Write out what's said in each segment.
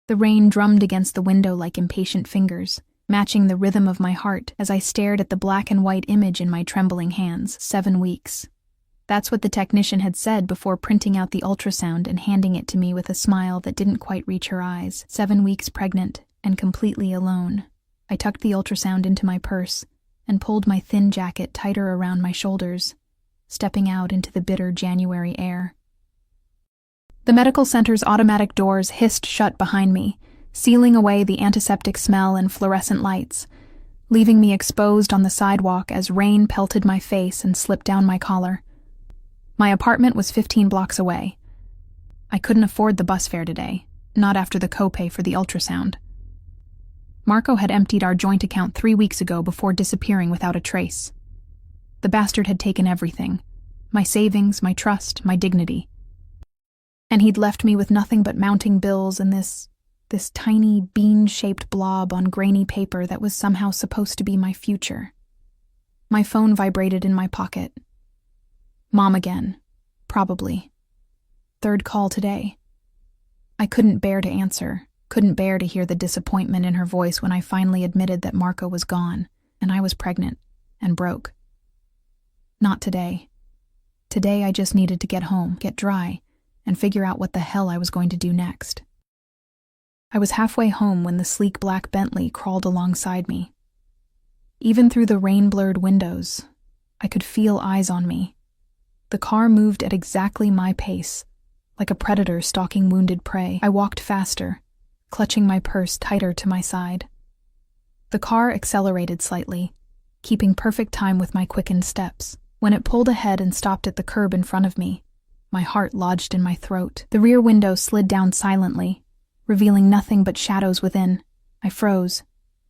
The rain drummed against the window like impatient fingers, matching the rhythm of my heart as I stared at the black and white image in my trembling hands. 7 weeks. That's what the technician had said before printing out the ultrasound and handing it to me with a smile that didn't quite reach her eyes. 7 weeks pregnant and completely alone. I tucked the ultrasound into my purse and pulled my thin jacket tighter around my shoulders, stepping out into the bitter January air. The medical center's automatic doors hissed shut behind me, sealing away the antiseptic smell and fluorescent lights, leaving me exposed on the sidewalk as rain pelted my face and slipped down my collar. My apartment was 15 blocks away. I couldn't afford the bus fare today, not after the copay for the ultrasound. Marco had emptied our joint account 3 weeks ago before disappearing without a trace. The bastard had taken everything: my savings, my trust, my dignity. And he'd left me with nothing but mounting bills and this tiny bean-shaped blob on grainy paper that was somehow supposed to be my future. My phone vibrated in my pocket. Mom again. Probably. 3rd call today. I couldn't bear to answer, couldn't bear to hear the disappointment in her voice when I finally admitted that Marco was gone, and I was pregnant, and broke. Not today. Today I just needed to get home, get dry, and figure out what the hell I was going to do next. I was halfway home when the sleek black Bentley crawled alongside me. Even through the rain-blurred windows, I could feel eyes on me. The car moved at exactly my pace, like a predator stalking wounded prey. I walked faster, clutching my purse tighter to my side. The car accelerated slightly, keeping perfect time with my quickened steps. When it pulled ahead and stopped at the curb in front of me, my heart lodged in my throat. The rear window slid down silently, revealing nothing but shadows within. I froze,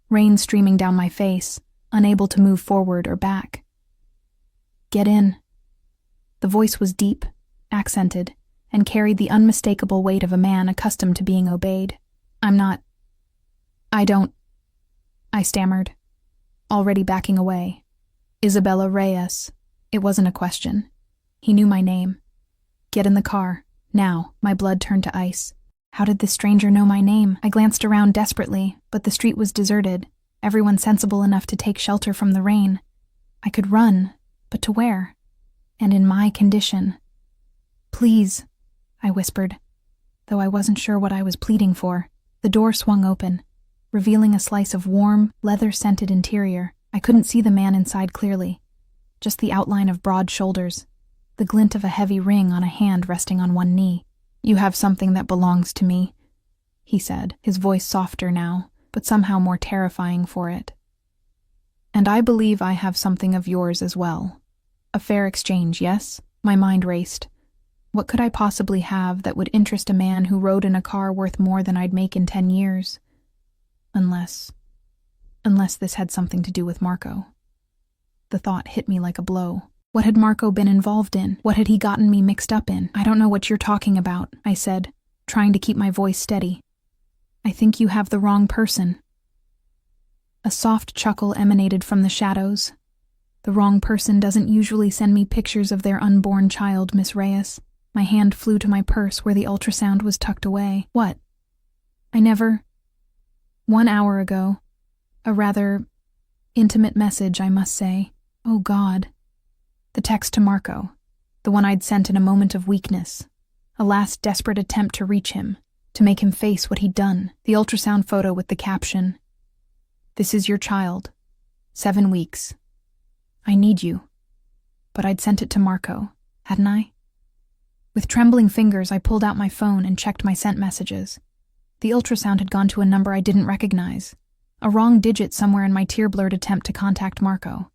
rain streaming down my face, unable to move forward or back. "Get in." The voice was deep, accented, and carried the unmistakable weight of a man accustomed to being obeyed. I stammered, already backing away. Isabella Reyes. It wasn't a question. He knew my name. "Get in the car. Now." My blood turned to ice. How did this stranger know my name? I glanced around desperately, but the street was deserted, everyone sensible enough to take shelter from the rain. I could run, but to where? And in my condition. "Please," I whispered, though I wasn't sure what I was pleading for. The door swung open, revealing a slice of warm, leather-scented interior. I couldn't see the man inside clearly, just the outline of broad shoulders, the glint of a heavy ring on a hand resting on one knee. "You have something that belongs to me," he said, his voice softer now, but somehow more terrifying for it. "And I believe I have something of yours as well. A fair exchange, yes?" My mind raced. What could I possibly have that would interest a man who rode in a car worth more than I'd make in 10 years? Unless this had something to do with Marco. The thought hit me like a blow. What had Marco been involved in? What had he gotten me mixed up in? "I don't know what you're talking about," I said, trying to keep my voice steady. "I think you have the wrong person." A soft chuckle emanated from the shadows. "The wrong person doesn't usually send me pictures of their unborn child, Miss Reyes." My hand flew to my purse where the ultrasound was tucked away. "What?" "I never—" 1 hour ago. A rather intimate message, I must say. Oh God. The text to Marco, the one I'd sent in a moment of weakness, a last desperate attempt to reach him, to make him face what he'd done. The ultrasound photo with the caption, "This is your child. 7 weeks. I need you." But I'd sent it to Marco, hadn't I? With trembling fingers, I pulled out my phone and checked my sent messages. The ultrasound had gone to a number I didn't recognize, a wrong digit somewhere in my tear-blurred attempt to contact Marco.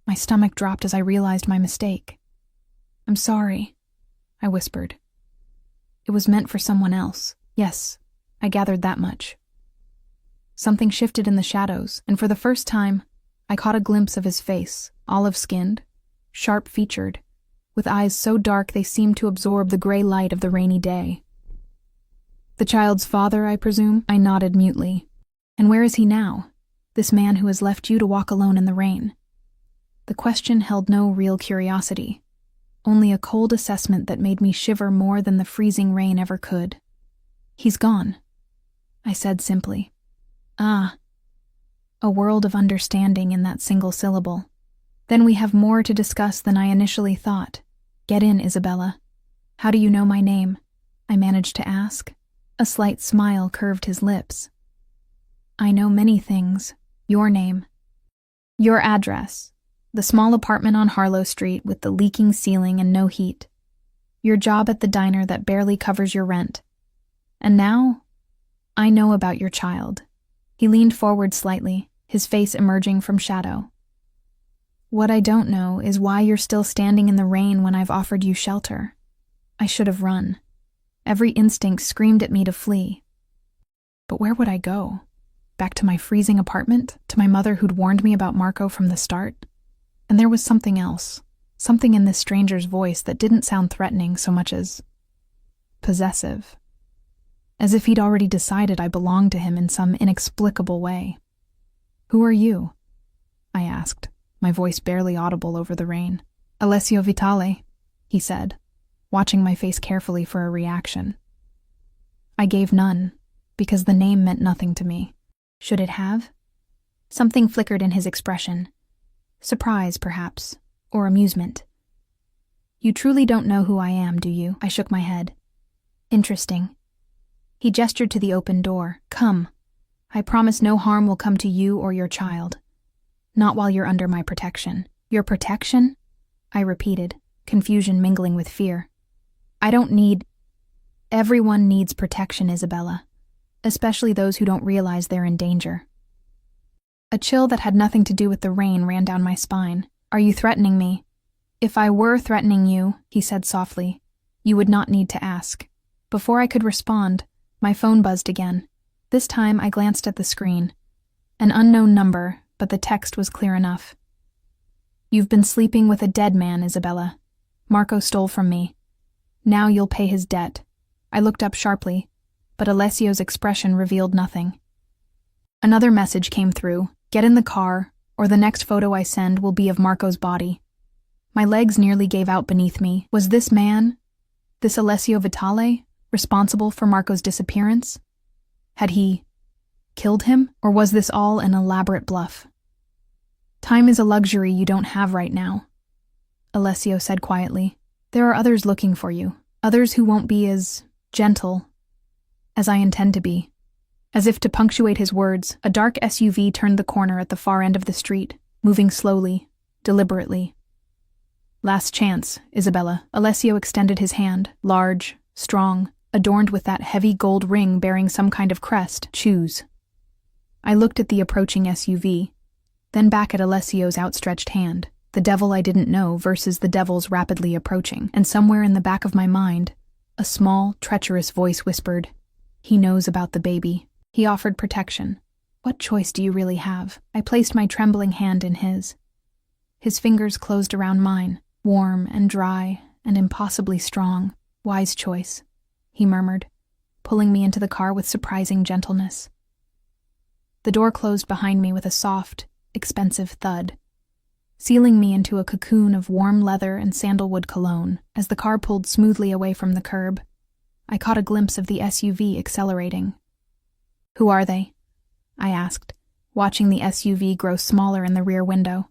My stomach dropped as I realized my mistake. "I'm sorry," I whispered. It was meant for someone else. Yes, I gathered that much. Something shifted in the shadows, and for the first time, I caught a glimpse of his face, olive-skinned, sharp-featured, with eyes so dark they seemed to absorb the gray light of the rainy day. "The child's father, I presume?" I nodded mutely. "And where is he now? This man who has left you to walk alone in the rain?" The question held no real curiosity, only a cold assessment that made me shiver more than the freezing rain ever could. "He's gone." I said simply. Ah. A world of understanding in that single syllable. Then we have more to discuss than I initially thought. Get in, Isabella. How do you know my name? I managed to ask. A slight smile curved his lips. I know many things. Your name. Your address. The small apartment on Harlow Street with the leaking ceiling and no heat. Your job at the diner that barely covers your rent. And now, I know about your child. He leaned forward slightly, his face emerging from shadow. What I don't know is why you're still standing in the rain when I've offered you shelter. I should have run. Every instinct screamed at me to flee. But where would I go? Back to my freezing apartment? To my mother who'd warned me about Marco from the start? And there was something else. Something in this stranger's voice that didn't sound threatening so much as possessive. As if he'd already decided I belonged to him in some inexplicable way. Who are you? I asked, my voice barely audible over the rain. Alessio Vitale, he said, watching my face carefully for a reaction. I gave none, because the name meant nothing to me. Should it have? Something flickered in his expression. Surprise, perhaps, or amusement. You truly don't know who I am, do you? I shook my head. Interesting. He gestured to the open door. Come. I promise no harm will come to you or your child. Not while you're under my protection. Your protection? I repeated, confusion mingling with fear. I don't need... Everyone needs protection, Isabella. Especially those who don't realize they're in danger. A chill that had nothing to do with the rain ran down my spine. Are you threatening me? If I were threatening you, he said softly, you would not need to ask. Before I could respond, my phone buzzed again. This time I glanced at the screen. An unknown number, but the text was clear enough. You've been sleeping with a dead man, Isabella. Marco stole from me. Now you'll pay his debt. I looked up sharply, but Alessio's expression revealed nothing. Another message came through. Get in the car, or the next photo I send will be of Marco's body. My legs nearly gave out beneath me. Was this man, this Alessio Vitale, responsible for Marco's disappearance? Had he killed him, or was this all an elaborate bluff? Time is a luxury you don't have right now, Alessio said quietly. There are others looking for you, others who won't be as gentle as I intend to be. As if to punctuate his words, a dark SUV turned the corner at the far end of the street, moving slowly, deliberately. Last chance, Isabella. Alessio extended his hand, large, strong, adorned with that heavy gold ring bearing some kind of crest. Choose. I looked at the approaching SUV, then back at Alessio's outstretched hand, the devil I didn't know versus the devils rapidly approaching, and somewhere in the back of my mind, a small, treacherous voice whispered, he knows about the baby. He offered protection. What choice do you really have? I placed my trembling hand in his. His fingers closed around mine, warm and dry and impossibly strong. Wise choice, he murmured, pulling me into the car with surprising gentleness. The door closed behind me with a soft, expensive thud, sealing me into a cocoon of warm leather and sandalwood cologne. As the car pulled smoothly away from the curb, I caught a glimpse of the SUV accelerating. Who are they? I asked, watching the SUV grow smaller in the rear window.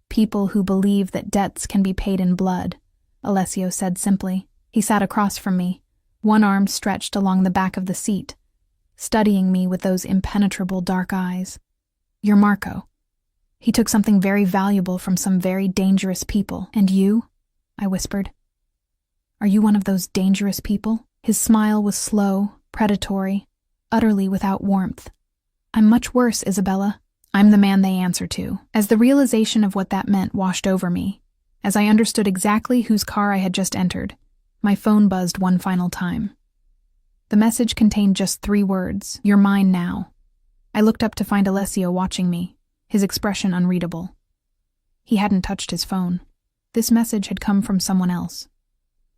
People who believe that debts can be paid in blood, Alessio said simply. He sat across from me, one arm stretched along the back of the seat, studying me with those impenetrable dark eyes. You're Marco. He took something very valuable from some very dangerous people. And you? I whispered. Are you one of those dangerous people? His smile was slow, predatory, utterly without warmth. I'm much worse, Isabella. I'm the man they answer to. As the realization of what that meant washed over me, as I understood exactly whose car I had just entered, my phone buzzed one final time. The message contained just 3 words, "You're mine now." I looked up to find Alessio watching me, his expression unreadable. He hadn't touched his phone. This message had come from someone else.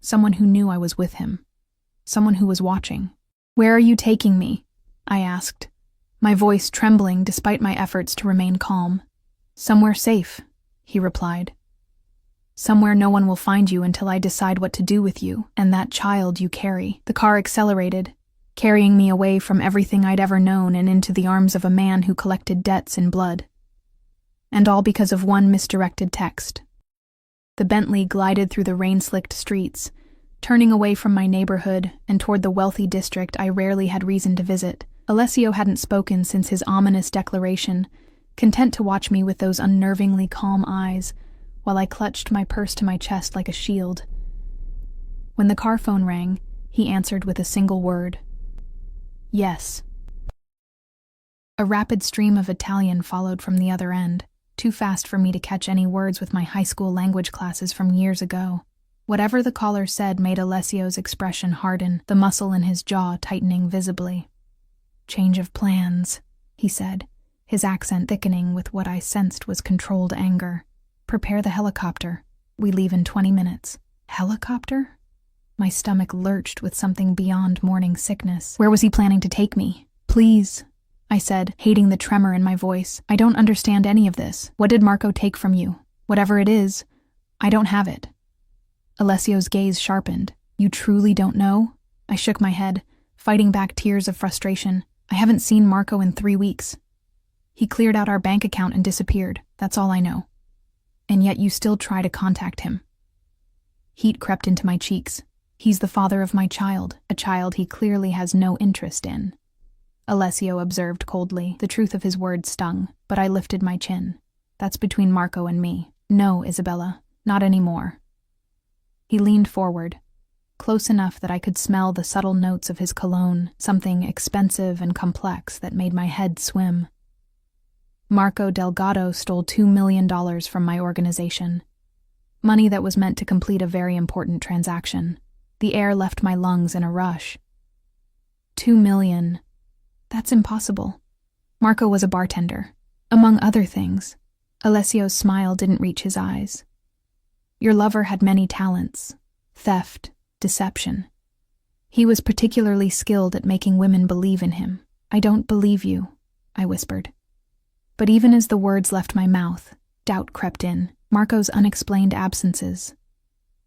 Someone who knew I was with him. Someone who was watching. "Where are you taking me?" I asked, my voice trembling despite my efforts to remain calm. "Somewhere safe," he replied. "Somewhere no one will find you until I decide what to do with you and that child you carry." The car accelerated, carrying me away from everything I'd ever known and into the arms of a man who collected debts in blood. And all because of one misdirected text. The Bentley glided through the rain-slicked streets, turning away from my neighborhood and toward the wealthy district I rarely had reason to visit. Alessio hadn't spoken since his ominous declaration, content to watch me with those unnervingly calm eyes, while I clutched my purse to my chest like a shield. When the car phone rang, he answered with a single word. Yes. A rapid stream of Italian followed from the other end, too fast for me to catch any words with my high school language classes from years ago. Whatever the caller said made Alessio's expression harden, the muscle in his jaw tightening visibly. Change of plans, he said, his accent thickening with what I sensed was controlled anger. Prepare the helicopter. We leave in 20 minutes. Helicopter? My stomach lurched with something beyond morning sickness. Where was he planning to take me? Please, I said, hating the tremor in my voice. I don't understand any of this. What did Marco take from you? Whatever it is, I don't have it. Alessio's gaze sharpened. You truly don't know? I shook my head, fighting back tears of frustration. I haven't seen Marco in 3 weeks. He cleared out our bank account and disappeared. That's all I know. And yet you still try to contact him. Heat crept into my cheeks. He's the father of my child, a child he clearly has no interest in. Alessio observed coldly. The truth of his words stung, but I lifted my chin. That's between Marco and me. No, Isabella, not anymore. He leaned forward, close enough that I could smell the subtle notes of his cologne, something expensive and complex that made my head swim. Marco Delgado stole $2 million from my organization. Money that was meant to complete a very important transaction. The air left my lungs in a rush. $2 million. That's impossible. Marco was a bartender, among other things. Alessio's smile didn't reach his eyes. Your lover had many talents: theft, deception. He was particularly skilled at making women believe in him. I don't believe you, I whispered. But even as the words left my mouth, doubt crept in. Marco's unexplained absences.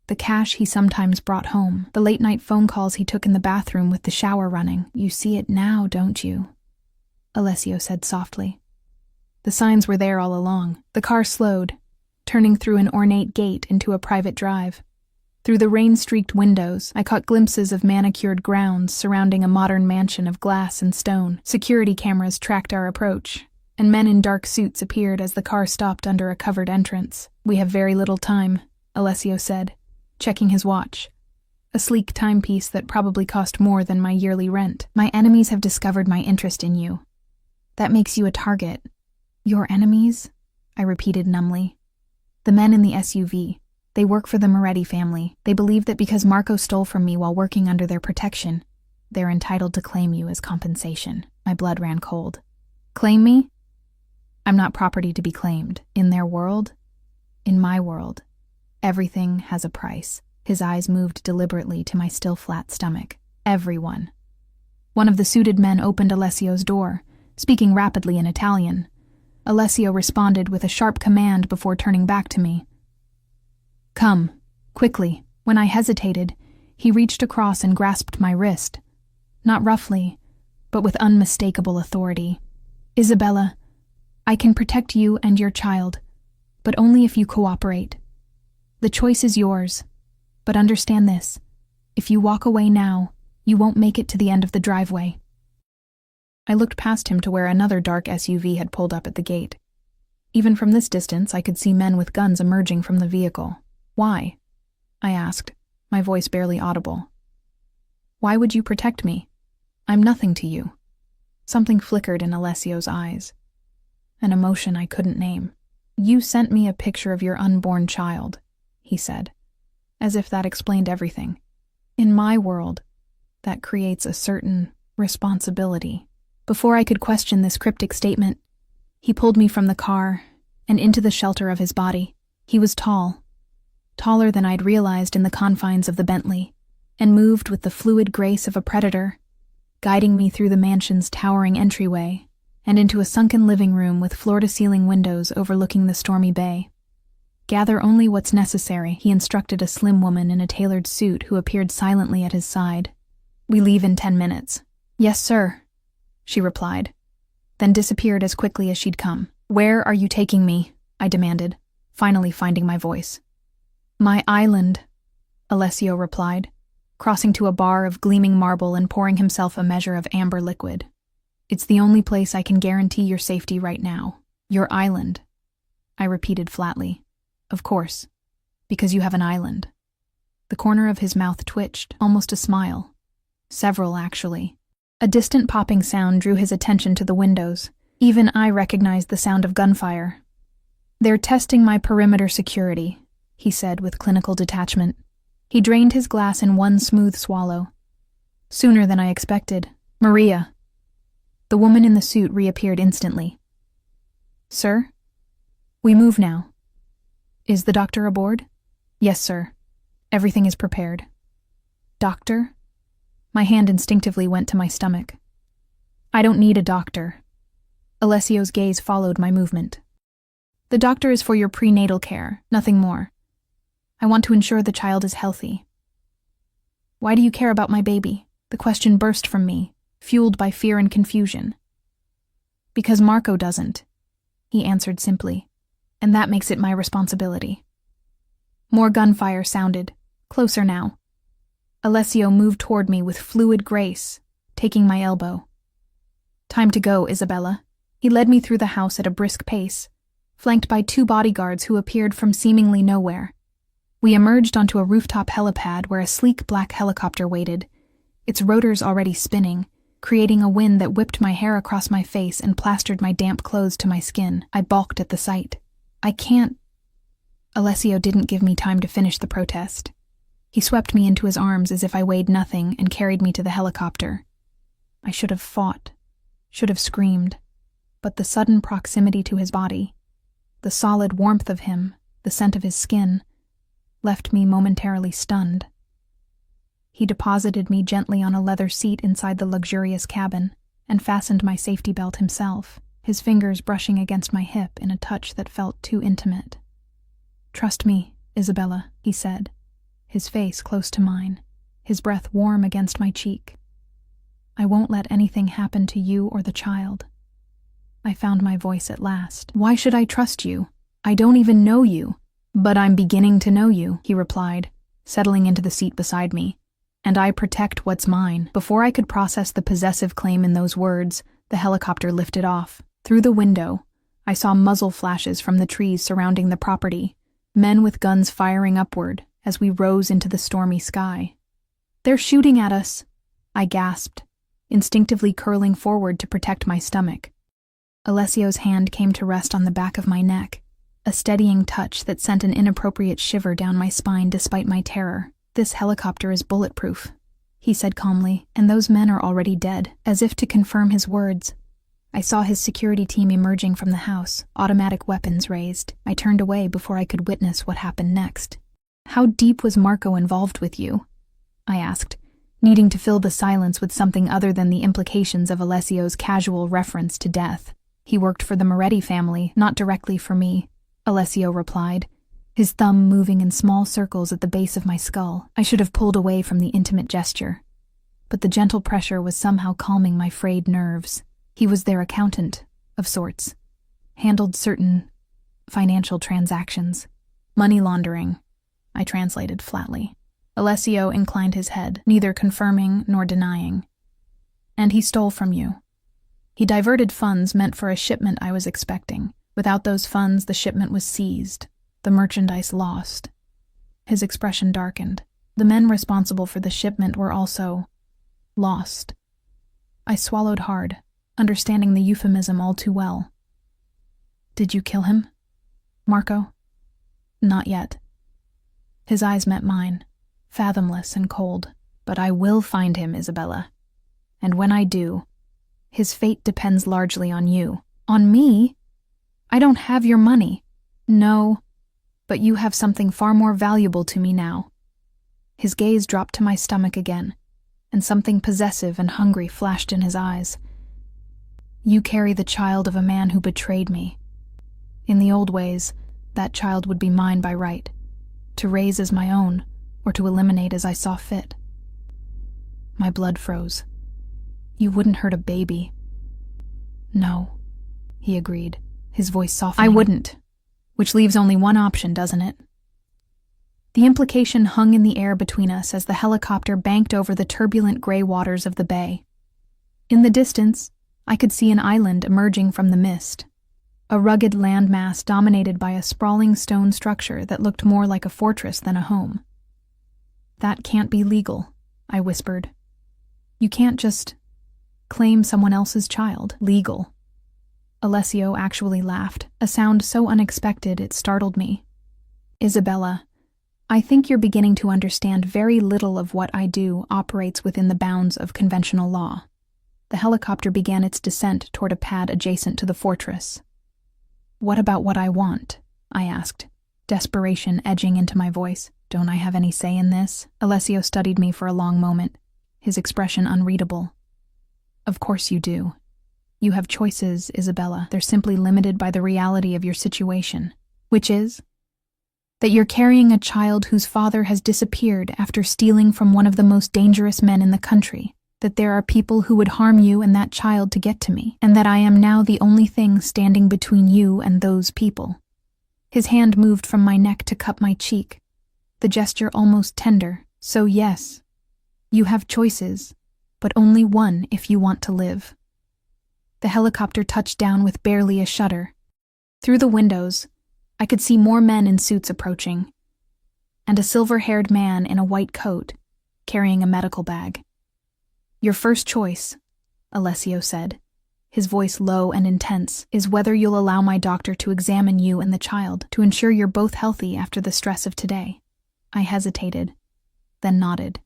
The cash he sometimes brought home, the late-night phone calls he took in the bathroom with the shower running. You see it now, don't you? Alessio said softly. The signs were there all along. The car slowed, turning through an ornate gate into a private drive. Through the rain-streaked windows, I caught glimpses of manicured grounds surrounding a modern mansion of glass and stone. Security cameras tracked our approach, and men in dark suits appeared as the car stopped under a covered entrance. We have very little time, Alessio said, checking his watch. A sleek timepiece that probably cost more than my yearly rent. My enemies have discovered my interest in you. That makes you a target. Your enemies? I repeated numbly. The men in the SUV. They work for the Moretti family. They believe that because Marco stole from me while working under their protection, they're entitled to claim you as compensation. My blood ran cold. Claim me? I'm not property to be claimed. In their world? In my world. Everything has a price. His eyes moved deliberately to my still flat stomach. Everyone. One of the suited men opened Alessio's door, speaking rapidly in Italian. Alessio responded with a sharp command before turning back to me. Come, quickly. When I hesitated, he reached across and grasped my wrist. Not roughly, but with unmistakable authority. Isabella, I can protect you and your child, but only if you cooperate. The choice is yours, but understand this. If you walk away now, you won't make it to the end of the driveway. I looked past him to where another dark SUV had pulled up at the gate. Even from this distance, I could see men with guns emerging from the vehicle. Why? I asked, my voice barely audible. Why would you protect me? I'm nothing to you. Something flickered in Alessio's eyes. An emotion I couldn't name. You sent me a picture of your unborn child, he said, as if that explained everything. In my world, that creates a certain responsibility. Before I could question this cryptic statement, he pulled me from the car and into the shelter of his body. He was tall, taller than I'd realized in the confines of the Bentley, and moved with the fluid grace of a predator, guiding me through the mansion's towering entryway and into a sunken living room with floor-to-ceiling windows overlooking the stormy bay. Gather only what's necessary, he instructed a slim woman in a tailored suit who appeared silently at his side. We leave in 10 minutes. Yes, sir, she replied, then disappeared as quickly as she'd come. Where are you taking me? I demanded, finally finding my voice. My island, Alessio replied, crossing to a bar of gleaming marble and pouring himself a measure of amber liquid. It's the only place I can guarantee your safety right now. Your island, I repeated flatly. Of course, because you have an island. The corner of his mouth twitched, almost a smile. Several, actually. A distant popping sound drew his attention to the windows. Even I recognized the sound of gunfire. They're testing my perimeter security, he said with clinical detachment. He drained his glass in one smooth swallow. Sooner than I expected. Maria. The woman in the suit reappeared instantly. Sir? We move now. Is the doctor aboard? Yes, sir. Everything is prepared. Doctor? My hand instinctively went to my stomach. I don't need a doctor. Alessio's gaze followed my movement. The doctor is for your prenatal care, nothing more. I want to ensure the child is healthy. Why do you care about my baby? The question burst from me, fueled by fear and confusion. Because Marco doesn't, he answered simply, and that makes it my responsibility. More gunfire sounded, closer now. Alessio moved toward me with fluid grace, taking my elbow. Time to go, Isabella. He led me through the house at a brisk pace, flanked by 2 bodyguards who appeared from seemingly nowhere. We emerged onto a rooftop helipad where a sleek black helicopter waited, its rotors already spinning, creating a wind that whipped my hair across my face and plastered my damp clothes to my skin. I balked at the sight. I can't. Alessio didn't give me time to finish the protest. He swept me into his arms as if I weighed nothing and carried me to the helicopter. I should have fought, should have screamed, but the sudden proximity to his body, the solid warmth of him, the scent of his skin, left me momentarily stunned. He deposited me gently on a leather seat inside the luxurious cabin and fastened my safety belt himself, his fingers brushing against my hip in a touch that felt too intimate. Trust me, Isabella, he said, his face close to mine, his breath warm against my cheek. I won't let anything happen to you or the child. I found my voice at last. Why should I trust you? I don't even know you. But I'm beginning to know you, he replied, settling into the seat beside me. And I protect what's mine. Before I could process the possessive claim in those words, the helicopter lifted off. Through the window, I saw muzzle flashes from the trees surrounding the property, men with guns firing upward as we rose into the stormy sky. They're shooting at us, I gasped, instinctively curling forward to protect my stomach. Alessio's hand came to rest on the back of my neck, a steadying touch that sent an inappropriate shiver down my spine despite my terror. This helicopter is bulletproof, he said calmly, and those men are already dead. As if to confirm his words, I saw his security team emerging from the house, automatic weapons raised. I turned away before I could witness what happened next. How deep was Marco involved with you? I asked, needing to fill the silence with something other than the implications of Alessio's casual reference to death. He worked for the Moretti family, not directly for me, Alessio replied, his thumb moving in small circles at the base of my skull. I should have pulled away from the intimate gesture, but the gentle pressure was somehow calming my frayed nerves. He was their accountant, of sorts, handled certain financial transactions. Money laundering, I translated flatly. Alessio inclined his head, neither confirming nor denying. And he stole from you. He diverted funds meant for a shipment I was expecting. Without those funds, the shipment was seized, the merchandise lost. His expression darkened. The men responsible for the shipment were also lost. I swallowed hard, understanding the euphemism all too well. Did you kill him, Marco? Not yet. His eyes met mine, fathomless and cold. But I will find him, Isabella. And when I do, his fate depends largely on you. On me? I don't have your money. No, but you have something far more valuable to me now. His gaze dropped to my stomach again, and something possessive and hungry flashed in his eyes. You carry the child of a man who betrayed me. In the old ways, that child would be mine by right, to raise as my own, or to eliminate as I saw fit. My blood froze. You wouldn't hurt a baby." "No," he agreed, his voice softening. "I wouldn't. Which leaves only one option, doesn't it?" The implication hung in the air between us as the helicopter banked over the turbulent gray waters of the bay. In the distance, I could see an island emerging from the mist, a rugged landmass dominated by a sprawling stone structure that looked more like a fortress than a home. "That can't be legal," I whispered. "You can't just claim someone else's child." "Legal." Alessio actually laughed, a sound so unexpected it startled me. "Isabella, I think you're beginning to understand very little of what I do operates within the bounds of conventional law." The helicopter began its descent toward a pad adjacent to the fortress. "What about what I want?" I asked, desperation edging into my voice. "Don't I have any say in this?" Alessio studied me for a long moment, his expression unreadable. "Of course you do. You have choices, Isabella. They're simply limited by the reality of your situation, which is that you're carrying a child whose father has disappeared after stealing from one of the most dangerous men in the country, that there are people who would harm you and that child to get to me, and that I am now the only thing standing between you and those people." His hand moved from my neck to cup my cheek, the gesture almost tender. "So yes, you have choices, but only one if you want to live." The helicopter touched down with barely a shudder. Through the windows, I could see more men in suits approaching, and a silver-haired man in a white coat, carrying a medical bag. "Your first choice," Alessio said, his voice low and intense, "is whether you'll allow my doctor to examine you and the child to ensure you're both healthy after the stress of today." I hesitated, then nodded.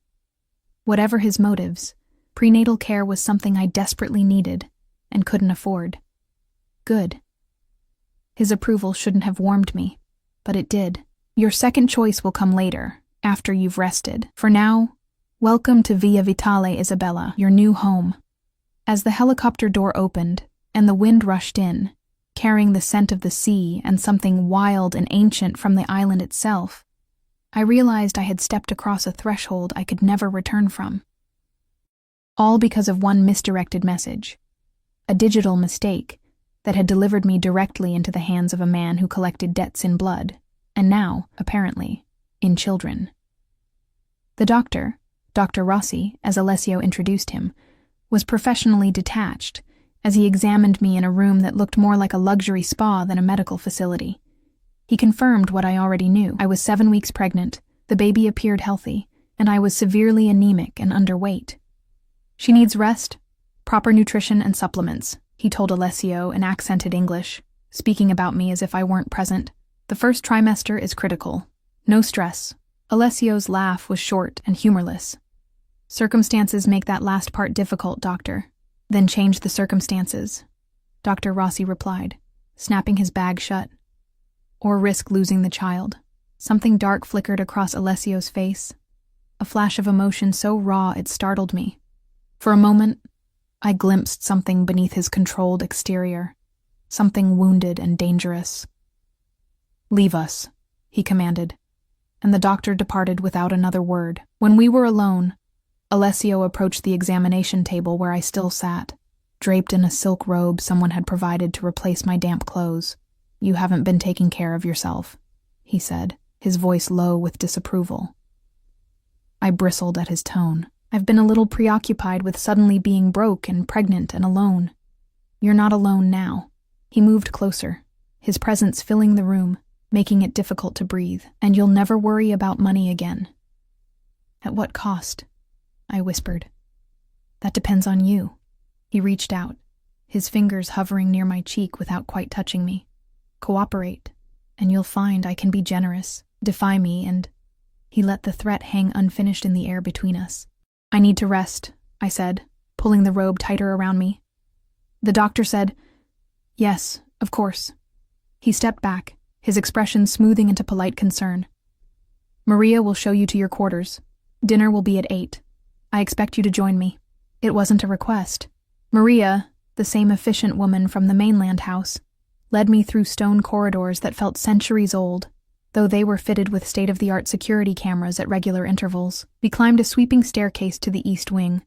Whatever his motives, prenatal care was something I desperately needed and couldn't afford. "Good." His approval shouldn't have warmed me, but it did. "Your second choice will come later, after you've rested. For now, welcome to Via Vitale, Isabella, your new home." As the helicopter door opened and the wind rushed in, carrying the scent of the sea and something wild and ancient from the island itself, I realized I had stepped across a threshold I could never return from. All because of one misdirected message, a digital mistake that had delivered me directly into the hands of a man who collected debts in blood, and now, apparently, in children. The doctor, Dr. Rossi, as Alessio introduced him, was professionally detached as he examined me in a room that looked more like a luxury spa than a medical facility. He confirmed what I already knew. I was 7 weeks pregnant, the baby appeared healthy, and I was severely anemic and underweight. "She needs rest, proper nutrition and supplements," he told Alessio in accented English, speaking about me as if I weren't present. "The first trimester is critical. No stress." Alessio's laugh was short and humorless. "Circumstances make that last part difficult, doctor." "Then change the circumstances," Dr. Rossi replied, snapping his bag shut. "Or risk losing the child." Something dark flickered across Alessio's face, a flash of emotion so raw it startled me. For a moment, I glimpsed something beneath his controlled exterior, something wounded and dangerous. "Leave us," he commanded, and the doctor departed without another word. When we were alone, Alessio approached the examination table where I still sat, draped in a silk robe someone had provided to replace my damp clothes. "You haven't been taking care of yourself," he said, his voice low with disapproval. I bristled at his tone. "I've been a little preoccupied with suddenly being broke and pregnant and alone." "You're not alone now." He moved closer, his presence filling the room, making it difficult to breathe. "And you'll never worry about money again." "At what cost?" I whispered. "That depends on you." He reached out, his fingers hovering near my cheek without quite touching me. "Cooperate, and you'll find I can be generous. Defy me and—" He let the threat hang unfinished in the air between us. "I need to rest," I said, pulling the robe tighter around me. The doctor said, "Yes, of course." He stepped back, his expression smoothing into polite concern. "Maria will show you to your quarters. Dinner will be at 8. I expect you to join me." It wasn't a request. Maria, the same efficient woman from the mainland house, led me through stone corridors that felt centuries old, though they were fitted with state-of-the-art security cameras at regular intervals. We climbed a sweeping staircase to the east wing,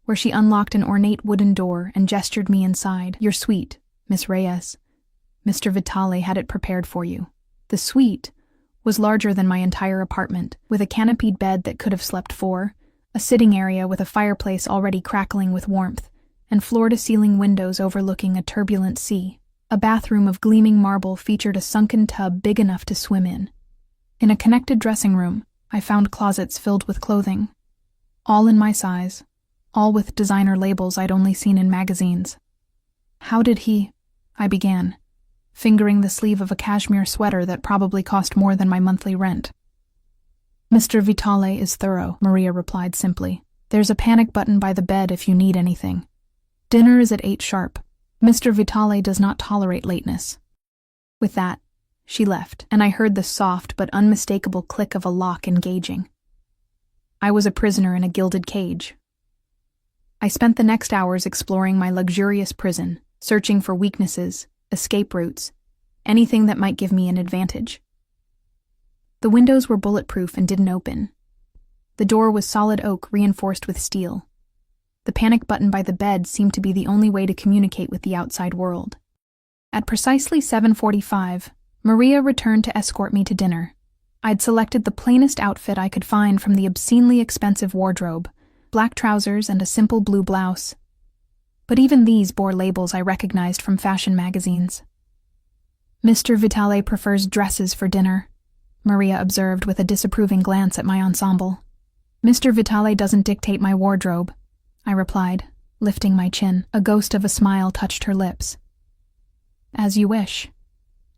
where she unlocked an ornate wooden door and gestured me inside. "Your suite, Miss Reyes. Mr. Vitale had it prepared for you." The suite was larger than my entire apartment, with a canopied bed that could have slept four, a sitting area with a fireplace already crackling with warmth, and floor-to-ceiling windows overlooking a turbulent sea. A bathroom of gleaming marble featured a sunken tub big enough to swim in. In a connected dressing room, I found closets filled with clothing, all in my size, all with designer labels I'd only seen in magazines. "How did he—" I began, fingering the sleeve of a cashmere sweater that probably cost more than my monthly rent. "Mr. Vitale is thorough," Maria replied simply. "There's a panic button by the bed if you need anything. Dinner is at 8 sharp. Mr. Vitale does not tolerate lateness." With that, she left, and I heard the soft but unmistakable click of a lock engaging. I was a prisoner in a gilded cage. I spent the next hours exploring my luxurious prison, searching for weaknesses, escape routes, anything that might give me an advantage. The windows were bulletproof and didn't open. The door was solid oak reinforced with steel. The panic button by the bed seemed to be the only way to communicate with the outside world. At precisely 7:45, Maria returned to escort me to dinner. I'd selected the plainest outfit I could find from the obscenely expensive wardrobe, black trousers and a simple blue blouse. But even these bore labels I recognized from fashion magazines. "Mr. Vitale prefers dresses for dinner," Maria observed with a disapproving glance at my ensemble. "Mr. Vitale doesn't dictate my wardrobe," I replied, lifting my chin. A ghost of a smile touched her lips. "As you wish."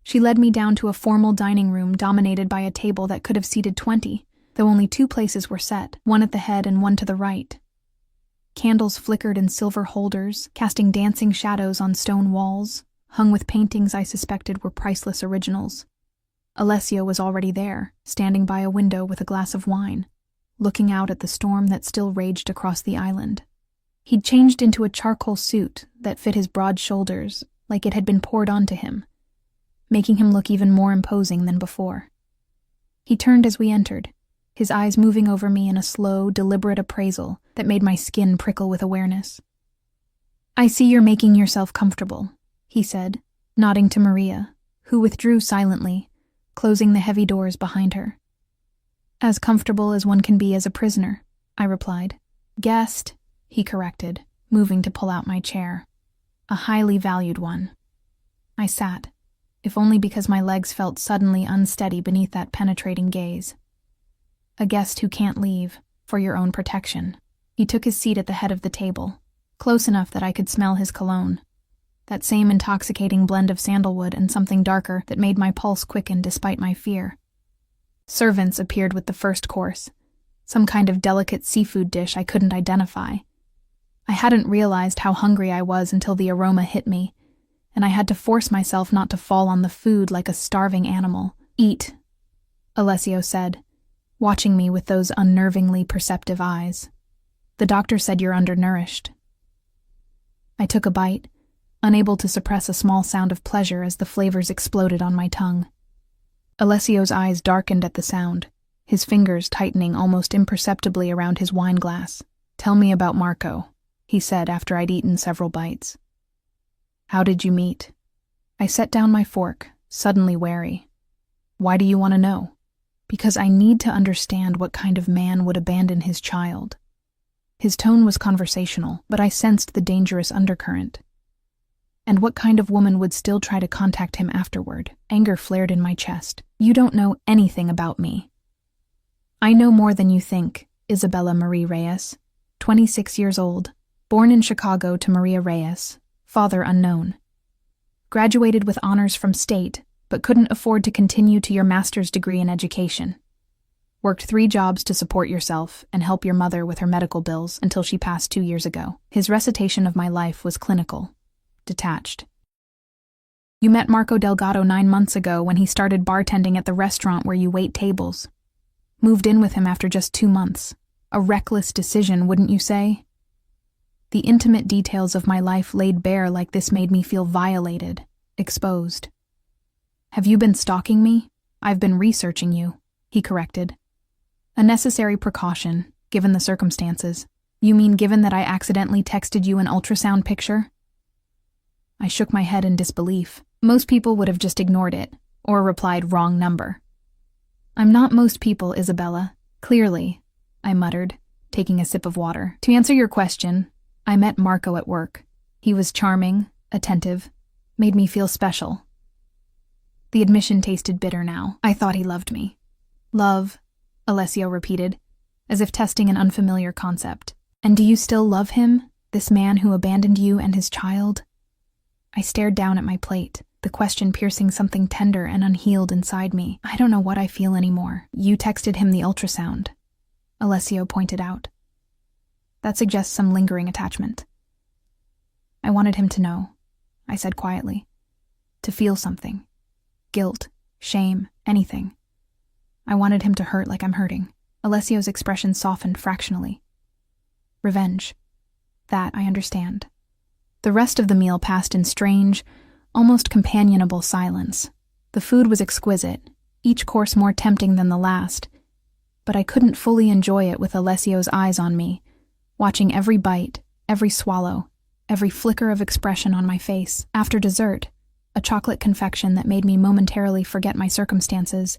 She led me down to a formal dining room dominated by a table that could have seated 20, though only 2 places were set, one at the head and one to the right. Candles flickered in silver holders, casting dancing shadows on stone walls, hung with paintings I suspected were priceless originals. Alessio was already there, standing by a window with a glass of wine, looking out at the storm that still raged across the island. He'd changed into a charcoal suit that fit his broad shoulders like it had been poured onto him, making him look even more imposing than before. He turned as we entered, his eyes moving over me in a slow, deliberate appraisal that made my skin prickle with awareness. "I see you're making yourself comfortable," he said, nodding to Maria, who withdrew silently, closing the heavy doors behind her. "As comfortable as one can be as a prisoner," I replied. "Guest," he corrected, moving to pull out my chair. "A highly valued one." I sat, if only because my legs felt suddenly unsteady beneath that penetrating gaze. "A guest who can't leave, for your own protection." He took his seat at the head of the table, close enough that I could smell his cologne, that same intoxicating blend of sandalwood and something darker that made my pulse quicken despite my fear. Servants appeared with the first course, some kind of delicate seafood dish I couldn't identify. I hadn't realized how hungry I was until the aroma hit me, and I had to force myself not to fall on the food like a starving animal. "Eat," Alessio said, watching me with those unnervingly perceptive eyes. "The doctor said you're undernourished." I took a bite, unable to suppress a small sound of pleasure as the flavors exploded on my tongue. Alessio's eyes darkened at the sound, his fingers tightening almost imperceptibly around his wine glass. "Tell me about Marco," he said after I'd eaten several bites. "How did you meet?" I set down my fork, suddenly wary. "Why do you want to know?" "Because I need to understand what kind of man would abandon his child." His tone was conversational, but I sensed the dangerous undercurrent. "And what kind of woman would still try to contact him afterward?" Anger flared in my chest. "You don't know anything about me." "I know more than you think," Isabella Marie Reyes, 26 years old, born in Chicago to Maria Reyes, father unknown. Graduated with honors from state, but couldn't afford to continue to your master's degree in education. Worked 3 jobs to support yourself and help your mother with her medical bills until she passed 2 years ago. His recitation of my life was clinical, detached. "You met Marco Delgado 9 months ago when he started bartending at the restaurant where you wait tables. Moved in with him after just 2 months. A reckless decision, wouldn't you say?" The intimate details of my life laid bare like this made me feel violated, exposed. "Have you been stalking me?" "I've been researching you," he corrected. "A necessary precaution, given the circumstances. You mean given that I accidentally texted you an ultrasound picture? I shook my head in disbelief. Most people would have just ignored it, or replied wrong number. I'm not most people, Isabella. Clearly, I muttered, taking a sip of water. To answer your question, I met Marco at work. He was charming, attentive, made me feel special. The admission tasted bitter now. I thought he loved me. Love, Alessio repeated, as if testing an unfamiliar concept. And do you still love him, this man who abandoned you and his child? I stared down at my plate, the question piercing something tender and unhealed inside me. I don't know what I feel anymore. You texted him the ultrasound, Alessio pointed out. That suggests some lingering attachment. I wanted him to know, I said quietly. To feel something. Guilt, shame, anything. I wanted him to hurt like I'm hurting. Alessio's expression softened fractionally. Revenge. That I understand. The rest of the meal passed in strange, almost companionable silence. The food was exquisite, each course more tempting than the last, but I couldn't fully enjoy it with Alessio's eyes on me, watching every bite, every swallow, every flicker of expression on my face. After dessert, a chocolate confection that made me momentarily forget my circumstances,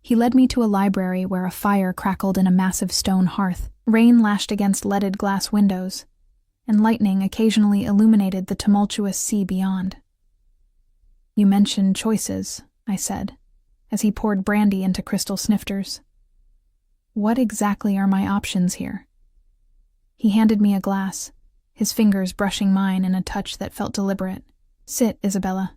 he led me to a library where a fire crackled in a massive stone hearth. Rain lashed against leaded glass windows, and lightning occasionally illuminated the tumultuous sea beyond. You mentioned choices, I said, as he poured brandy into crystal snifters. What exactly are my options here? He handed me a glass, his fingers brushing mine in a touch that felt deliberate. Sit, Isabella.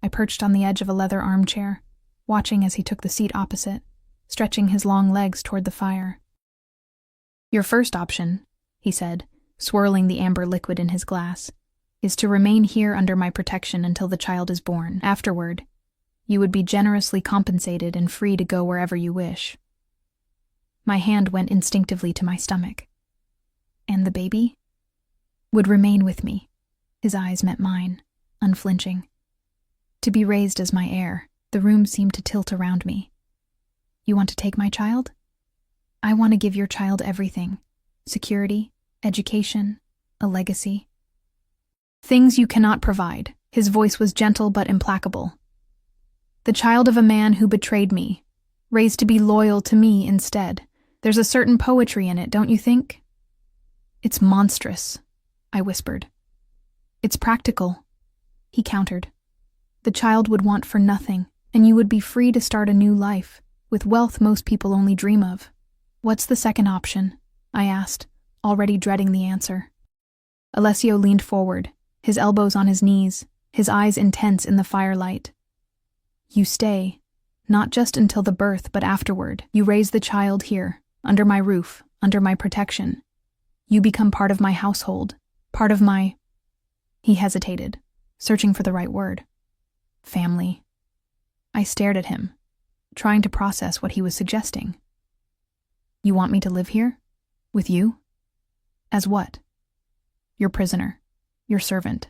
I perched on the edge of a leather armchair, watching as he took the seat opposite, stretching his long legs toward the fire. Your first option, he said, swirling the amber liquid in his glass, is to remain here under my protection until the child is born. Afterward, you would be generously compensated and free to go wherever you wish. My hand went instinctively to my stomach. And the baby? Would remain with me. His eyes met mine, unflinching. To be raised as my heir, the room seemed to tilt around me. You want to take my child? I want to give your child everything. Security, education, a legacy. Things you cannot provide. His voice was gentle but implacable. The child of a man who betrayed me, raised to be loyal to me instead. There's a certain poetry in it, don't you think? It's monstrous, I whispered. It's practical, he countered. The child would want for nothing, and you would be free to start a new life, with wealth most people only dream of. What's the second option? I asked, already dreading the answer. Alessio leaned forward, his elbows on his knees, his eyes intense in the firelight. You stay, not just until the birth, but afterward. You raise the child here, under my roof, under my protection. You become part of my household, part of my... He hesitated, searching for the right word. Family. I stared at him, trying to process what he was suggesting. You want me to live here? With you? As what? Your prisoner, your servant.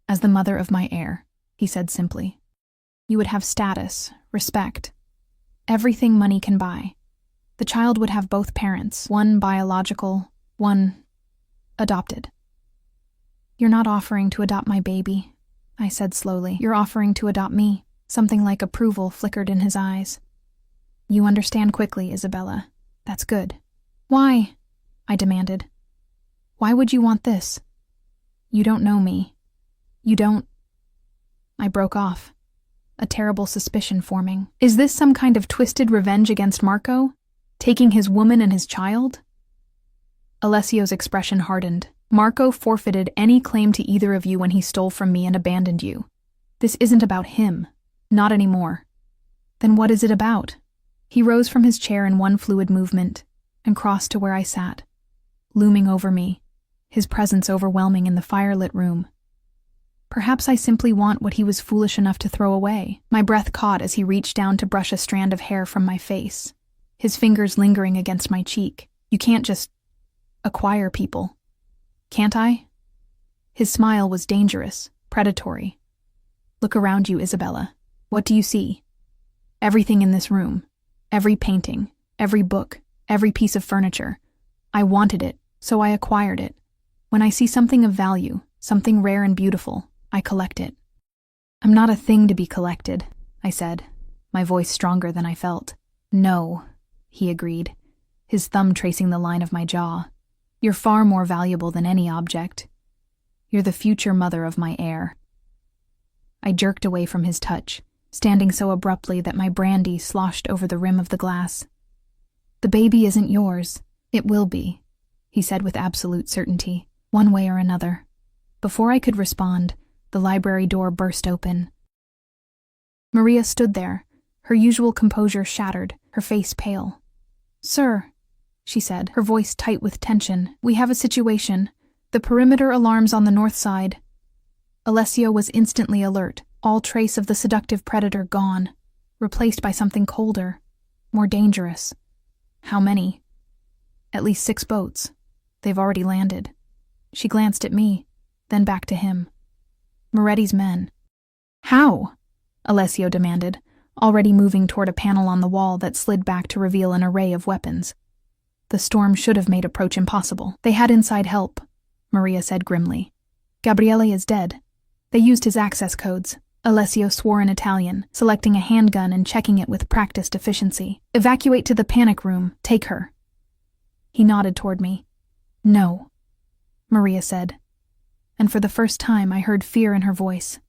As the mother of my heir, he said simply. You would have status, respect, everything money can buy. The child would have both parents, one biological, one adopted. You're not offering to adopt my baby, I said slowly. You're offering to adopt me. Something like approval flickered in his eyes. You understand quickly, Isabella. That's good. Why? I demanded. Why would you want this? You don't know me. You don't... I broke off, a terrible suspicion forming. Is this some kind of twisted revenge against Marco? Taking his woman and his child? Alessio's expression hardened. Marco forfeited any claim to either of you when he stole from me and abandoned you. This isn't about him. Not anymore. Then what is it about? He rose from his chair in one fluid movement and crossed to where I sat, looming over me, his presence overwhelming in the firelit room. Perhaps I simply want what he was foolish enough to throw away. My breath caught as he reached down to brush a strand of hair from my face, his fingers lingering against my cheek. You can't just acquire people. Can't I? His smile was dangerous, predatory. Look around you, Isabella. What do you see? Everything in this room. Every painting, every book, every piece of furniture. I wanted it, So I acquired it. When I see something of value, something rare and beautiful, I collect it. I'm not a thing to be collected, I said, my voice stronger than I felt. No, he agreed, his thumb tracing the line of my jaw. You're far more valuable than any object. You're the future mother of my heir. I jerked away from his touch, standing so abruptly that my brandy sloshed over the rim of the glass. The baby isn't yours. It will be, he said with absolute certainty, one way or another. Before I could respond, the library door burst open. Maria stood there, her usual composure shattered, her face pale. "Sir," she said, her voice tight with tension, "we have a situation. The perimeter alarms on the north side." Alessio was instantly alert, all trace of the seductive predator gone, replaced by something colder, more dangerous. How many? At least 6 boats. They've already landed. She glanced at me, then back to him. Moretti's men. How? Alessio demanded, already moving toward a panel on the wall that slid back to reveal an array of weapons. The storm should have made approach impossible. They had inside help, Maria said grimly. Gabriele is dead. They used his access codes. Alessio swore in Italian, selecting a handgun and checking it with practiced efficiency. Evacuate to the panic room. Take her. He nodded toward me. No, Maria said. And for the first time I heard fear in her voice.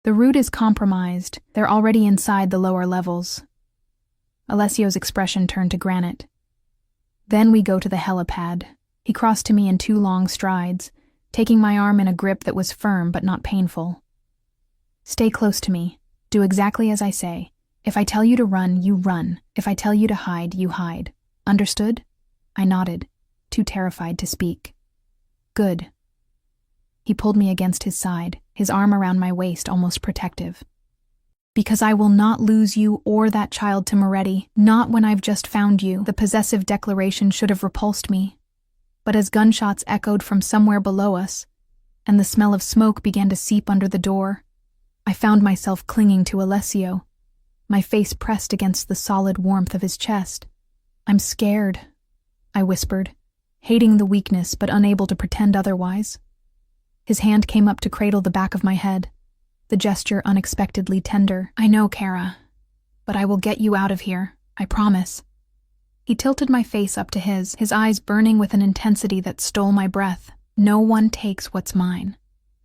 The route is compromised. They're already inside the lower levels. Alessio's expression turned to granite. Then we go to the helipad. He crossed to me in 2 long strides, taking my arm in a grip that was firm but not painful. Stay close to me. Do exactly as I say. If I tell you to run, you run. If I tell you to hide, you hide. Understood? I nodded, too terrified to speak. Good. He pulled me against his side, his arm around my waist almost protective. Because I will not lose you or that child to Moretti, not when I've just found you. The possessive declaration should have repulsed me. But as gunshots echoed from somewhere below us, and the smell of smoke began to seep under the door, I found myself clinging to Alessio, my face pressed against the solid warmth of his chest. I'm scared, I whispered, hating the weakness but unable to pretend otherwise. His hand came up to cradle the back of my head, the gesture unexpectedly tender. I know, Kara, but I will get you out of here, I promise. He tilted my face up to his eyes burning with an intensity that stole my breath. No one takes what's mine.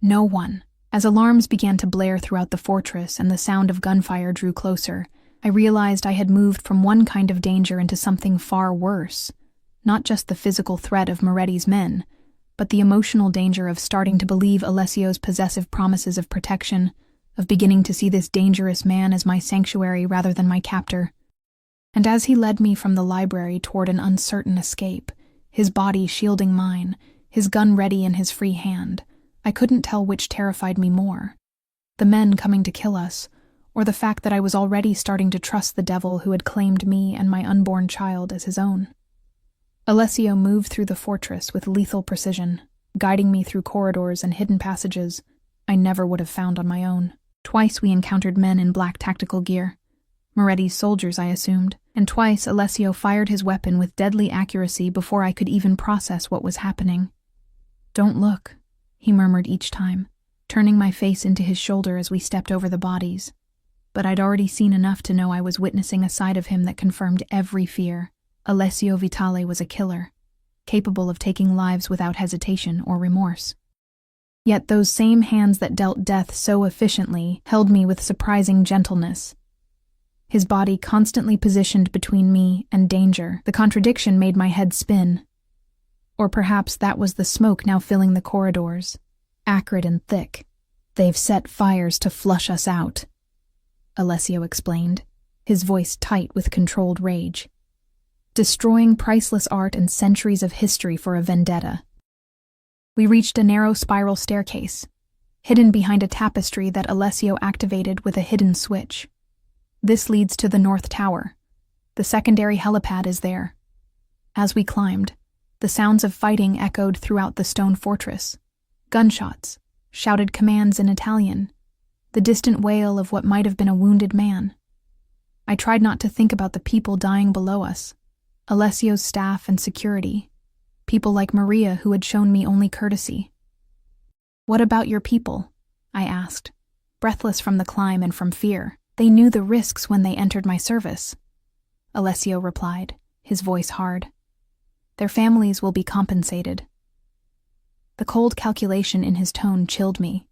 No one. As alarms began to blare throughout the fortress and the sound of gunfire drew closer, I realized I had moved from one kind of danger into something far worse. Not just the physical threat of Moretti's men, but the emotional danger of starting to believe Alessio's possessive promises of protection, of beginning to see this dangerous man as my sanctuary rather than my captor. And as he led me from the library toward an uncertain escape, his body shielding mine, his gun ready in his free hand, I couldn't tell which terrified me more. The men coming to kill us, or the fact that I was already starting to trust the devil who had claimed me and my unborn child as his own. Alessio moved through the fortress with lethal precision, guiding me through corridors and hidden passages I never would have found on my own. Twice we encountered men in black tactical gear. Moretti's soldiers, I assumed, and twice Alessio fired his weapon with deadly accuracy before I could even process what was happening. Don't look, he murmured each time, turning my face into his shoulder as we stepped over the bodies. But I'd already seen enough to know I was witnessing a side of him that confirmed every fear. Alessio Vitale was a killer, capable of taking lives without hesitation or remorse. Yet those same hands that dealt death so efficiently held me with surprising gentleness. His body constantly positioned between me and danger. The contradiction made my head spin. Or perhaps that was the smoke now filling the corridors, acrid and thick. They've set fires to flush us out, Alessio explained, his voice tight with controlled rage. Destroying priceless art and centuries of history for a vendetta. We reached a narrow spiral staircase, hidden behind a tapestry that Alessio activated with a hidden switch. This leads to the North Tower. The secondary helipad is there. As we climbed, the sounds of fighting echoed throughout the stone fortress. Gunshots, shouted commands in Italian, the distant wail of what might have been a wounded man. I tried not to think about the people dying below us, Alessio's staff and security, People like Maria who had shown me only courtesy. "What about your people?" I asked, breathless from the climb and from fear. "They knew the risks when they entered my service." Alessio replied, his voice hard. "Their families will be compensated." The cold calculation in his tone chilled me.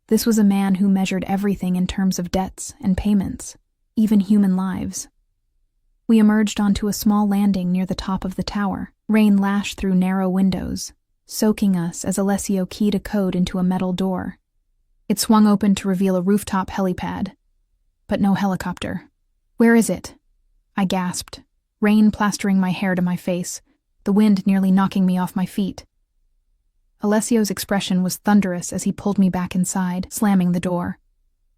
This was a man who measured everything in terms of debts and payments, even human lives. We emerged onto a small landing near the top of the tower. Rain lashed through narrow windows, soaking us as Alessio keyed a code into a metal door. It swung open to reveal a rooftop helipad, but no helicopter. "Where is it?" I gasped, rain plastering my hair to my face, the wind nearly knocking me off my feet. Alessio's expression was thunderous as he pulled me back inside, slamming the door.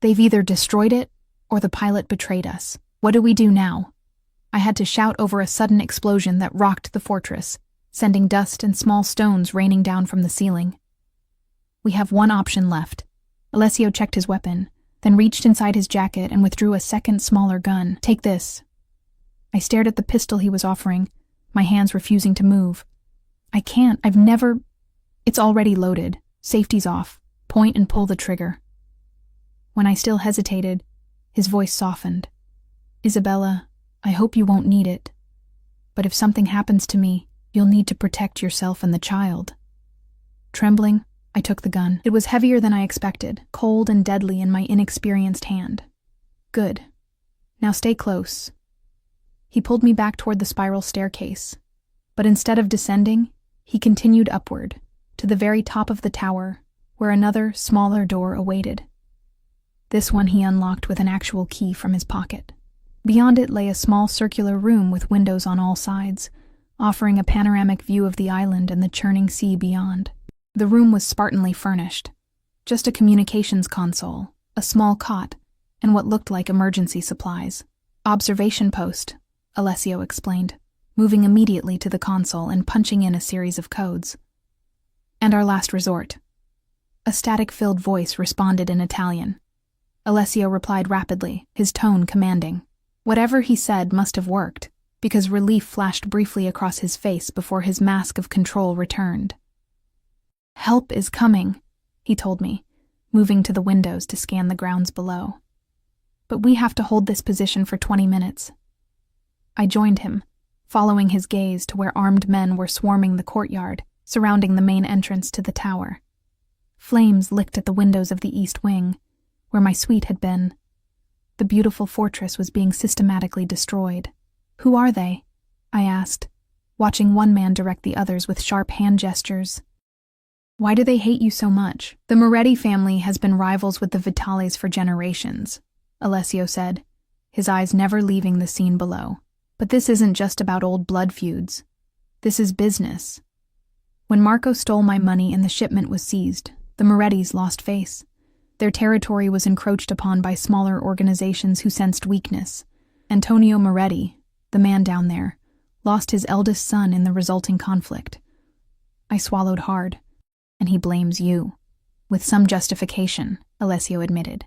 "They've either destroyed it, or the pilot betrayed us. What do we do now?" I had to shout over a sudden explosion that rocked the fortress, sending dust and small stones raining down from the ceiling. "We have one option left." Alessio checked his weapon, then reached inside his jacket and withdrew a second, smaller gun. "Take this." I stared at the pistol he was offering, my hands refusing to move. "I can't, I've never—" "It's already loaded. Safety's off. Point and pull the trigger." When I still hesitated, his voice softened. "Isabella, I hope you won't need it. But if something happens to me, you'll need to protect yourself and the child." Trembling, I took the gun. It was heavier than I expected, cold and deadly in my inexperienced hand. "Good. Now stay close." He pulled me back toward the spiral staircase, but instead of descending, he continued upward, to the very top of the tower, where another, smaller door awaited. This one he unlocked with an actual key from his pocket. Beyond it lay a small circular room with windows on all sides, offering a panoramic view of the island and the churning sea beyond. The room was spartanly furnished. Just a communications console, a small cot, and what looked like emergency supplies. "Observation post," Alessio explained, moving immediately to the console and punching in a series of codes. "And our last resort." A static-filled voice responded in Italian. Alessio replied rapidly, his tone commanding. Whatever he said must have worked, because relief flashed briefly across his face before his mask of control returned. "Help is coming," he told me, moving to the windows to scan the grounds below. "But we have to hold this position for 20 minutes. I joined him, following his gaze to where armed men were swarming the courtyard, surrounding the main entrance to the tower. Flames licked at the windows of the east wing, where my suite had been. The beautiful fortress was being systematically destroyed. "Who are they?" I asked, watching one man direct the others with sharp hand gestures. "Why do they hate you so much?" "The Moretti family has been rivals with the Vitalis for generations," Alessio said, his eyes never leaving the scene below. "But this isn't just about old blood feuds. This is business. When Marco stole my money and the shipment was seized, the Morettis lost face. Their territory was encroached upon by smaller organizations who sensed weakness. Antonio Moretti, the man down there, lost his eldest son in the resulting conflict. I swallowed hard. And he blames you." "With some justification," Alessio admitted.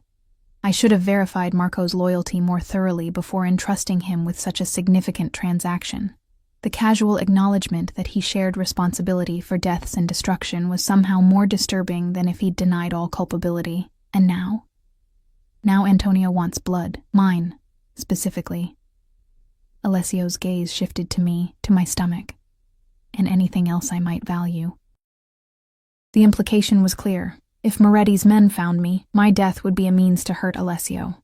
"I should have verified Marco's loyalty more thoroughly before entrusting him with such a significant transaction." The casual acknowledgement that he shared responsibility for deaths and destruction was somehow more disturbing than if he'd denied all culpability. And now? Now Antonio wants blood. Mine, specifically. Alessio's gaze shifted to me, to my stomach, and anything else I might value. The implication was clear. If Moretti's men found me, my death would be a means to hurt Alessio.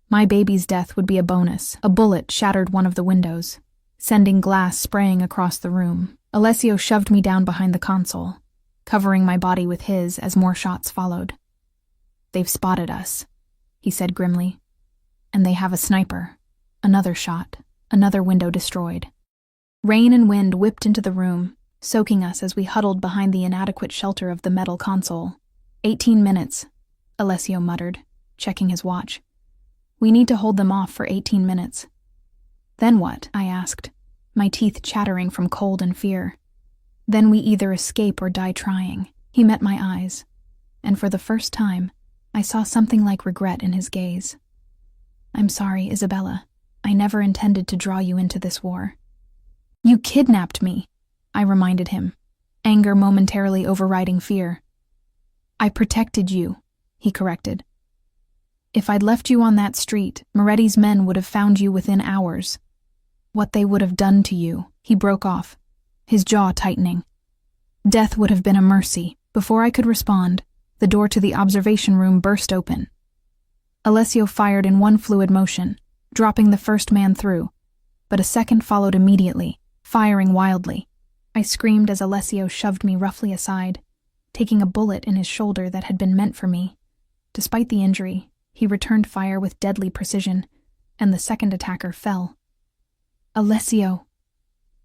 My baby's death would be a bonus. A bullet shattered one of the windows, sending glass spraying across the room. Alessio shoved me down behind the console, covering my body with his as more shots followed. "They've spotted us," he said grimly. "And they have a sniper." Another shot, another window destroyed. Rain and wind whipped into the room, soaking us as we huddled behind the inadequate shelter of the metal console. 18 minutes, Alessio muttered, checking his watch. "We need to hold them off for 18 minutes. "Then what?" I asked, my teeth chattering from cold and fear. "Then we either escape or die trying." He met my eyes, and for the first time, I saw something like regret in his gaze. "I'm sorry, Isabella. I never intended to draw you into this war." "You kidnapped me!" I reminded him, anger momentarily overriding fear. I protected you, he corrected. If I'd left you on that street, Moretti's men would have found you within hours. What they would have done to you, he broke off, his jaw tightening. Death would have been a mercy. Before I could respond, the door to the observation room burst open. Alessio fired in one fluid motion, dropping the first man through, but a second followed immediately, firing wildly. I screamed as Alessio shoved me roughly aside, taking a bullet in his shoulder that had been meant for me. Despite the injury, he returned fire with deadly precision, and the second attacker fell. Alessio!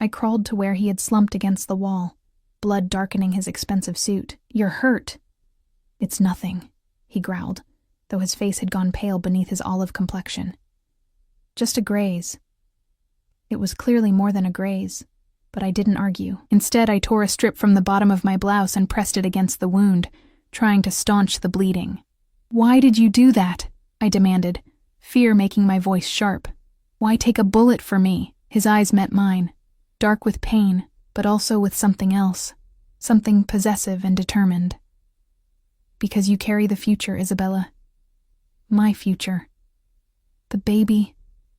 I crawled to where he had slumped against the wall, blood darkening his expensive suit. You're hurt. It's nothing, he growled, though his face had gone pale beneath his olive complexion. Just a graze. It was clearly more than a graze, but I didn't argue. Instead, I tore a strip from the bottom of my blouse and pressed it against the wound, trying to staunch the bleeding. Why did you do that? I demanded, fear making my voice sharp. Why take a bullet for me? His eyes met mine, dark with pain, but also with something else, something possessive and determined. Because you carry the future, Isabella. My future. The baby,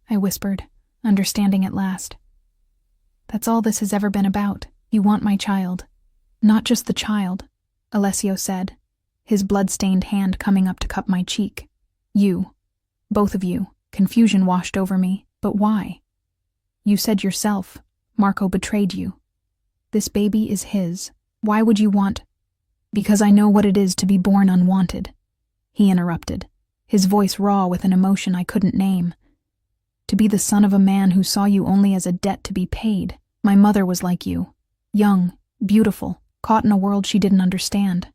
I whispered, understanding at last. That's all this has ever been about. You want my child. Not just the child, Alessio said, his blood-stained hand coming up to cup my cheek. You. Both of you. Confusion washed over me. But why? You said yourself, Marco betrayed you. This baby is his. Why would you want— Because I know what it is to be born unwanted, he interrupted, his voice raw with an emotion I couldn't name. To be the son of a man who saw you only as a debt to be paid. My mother was like you, young, beautiful, caught in a world she didn't understand.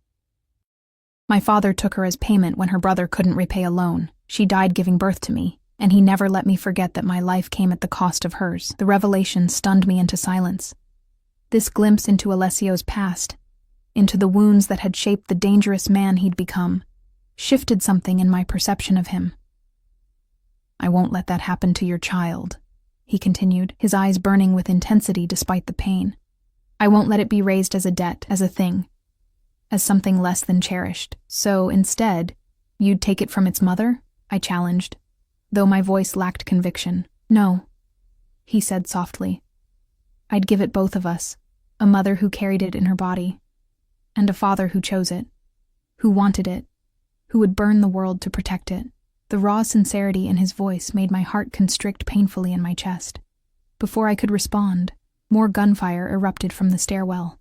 My father took her as payment when her brother couldn't repay a loan. She died giving birth to me, and he never let me forget that my life came at the cost of hers. The revelation stunned me into silence. This glimpse into Alessio's past, into the wounds that had shaped the dangerous man he'd become, shifted something in my perception of him. I won't let that happen to your child, he continued, his eyes burning with intensity despite the pain. I won't let it be raised as a debt, as a thing, as something less than cherished. So, instead, you'd take it from its mother? I challenged, though my voice lacked conviction. No, he said softly. I'd give it both of us, a mother who carried it in her body, and a father who chose it, who wanted it, who would burn the world to protect it. The raw sincerity in his voice made my heart constrict painfully in my chest. Before I could respond, more gunfire erupted from the stairwell.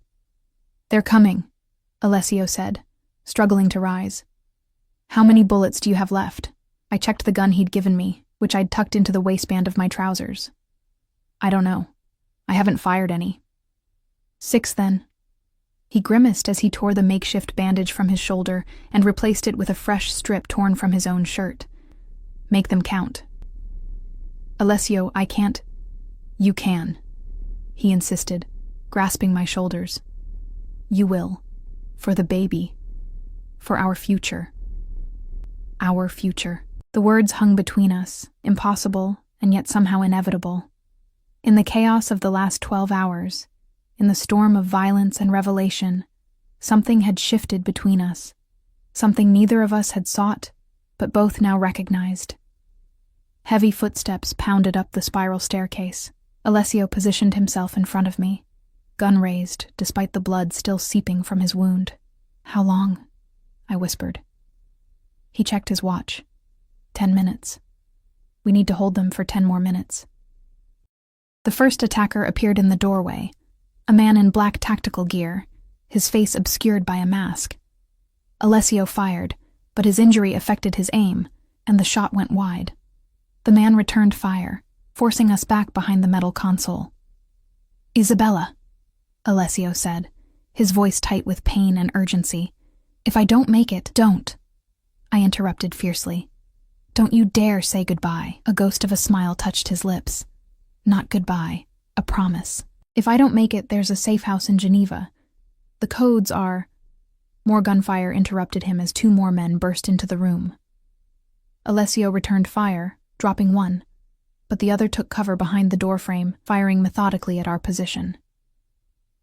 They're coming, Alessio said, struggling to rise. How many bullets do you have left? I checked the gun he'd given me, which I'd tucked into the waistband of my trousers. I don't know. I haven't fired any. 6 then. He grimaced as he tore the makeshift bandage from his shoulder and replaced it with a fresh strip torn from his own shirt. Make them count. Alessio, I can't. You can, he insisted, grasping my shoulders. You will. For the baby. For our future. Our future. The words hung between us, impossible and yet somehow inevitable. In the chaos of the last 12 hours, in the storm of violence and revelation, something had shifted between us, something neither of us had sought, but both now recognized. Heavy footsteps pounded up the spiral staircase. Alessio positioned himself in front of me, gun raised despite the blood still seeping from his wound. How long? I whispered. He checked his watch. 10 minutes. We need to hold them for 10 more minutes. The first attacker appeared in the doorway, a man in black tactical gear, his face obscured by a mask. Alessio fired, but his injury affected his aim, and the shot went wide. The man returned fire, forcing us back behind the metal console. Isabella, Alessio said, his voice tight with pain and urgency. If I don't make it, don't. I interrupted fiercely. Don't you dare say goodbye. A ghost of a smile touched his lips. Not goodbye, a promise. If I don't make it, there's a safe house in Geneva. The codes are— More gunfire interrupted him as 2 more men burst into the room. Alessio returned fire, dropping one, but the other took cover behind the doorframe, firing methodically at our position.